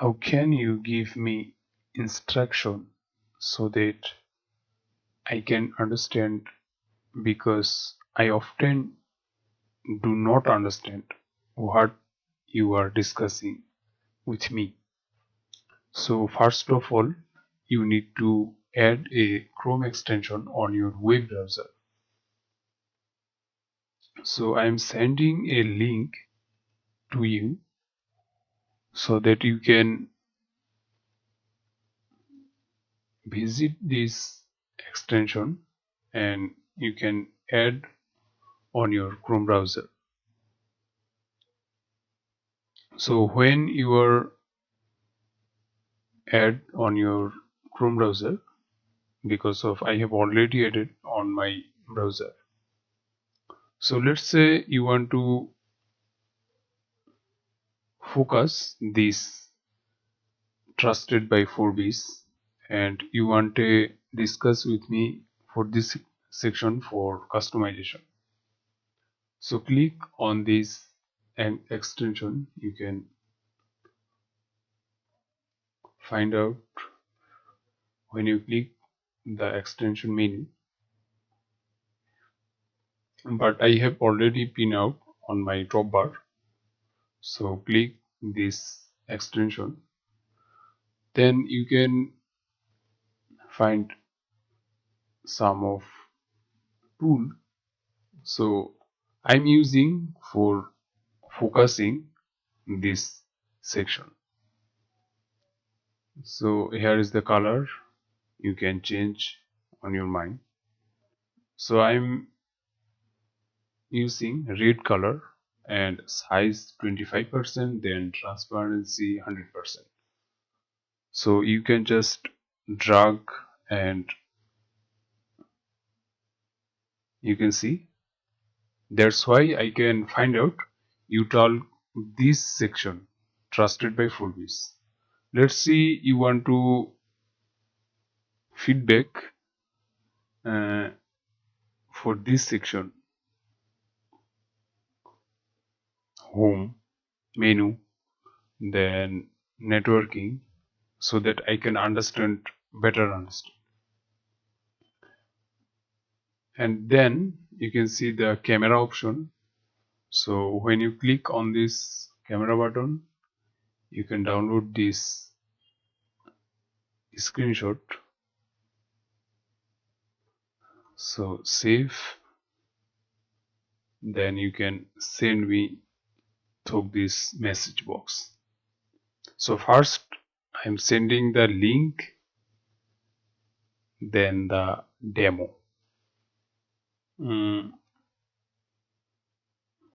How can you give me instruction so that I can understand, because I often do not understand what you are discussing with me. So first of all, you need to add a Chrome extension on your web browser. So I am sending a link to you so that you can visit this extension and you can add on your Chrome browser. So when you are add on your Chrome browser, because of I have already added on my browser. So let's say you want to focus this trusted by Forbes and you want to discuss with me for this section for customization. So click on this and extension. You can find out when you click the extension menu, but I have already pinned out on my top bar. So click this extension, then you can find some of tool. So I'm using for focusing this section. So here is the color, you can change on your mind. So I'm using red color and size 25%, then transparency 100%. So you can just drag and you can see. That's why I can find out you tell this section trusted by Forbes. Let's see, you want to feedback uh, for this section, home, menu, then networking, so that I can better understand. And then you can see the camera option. So when you click on this camera button, you can download this screenshot. So save, then you can send me through this message box. So first I'm sending the link, then the demo.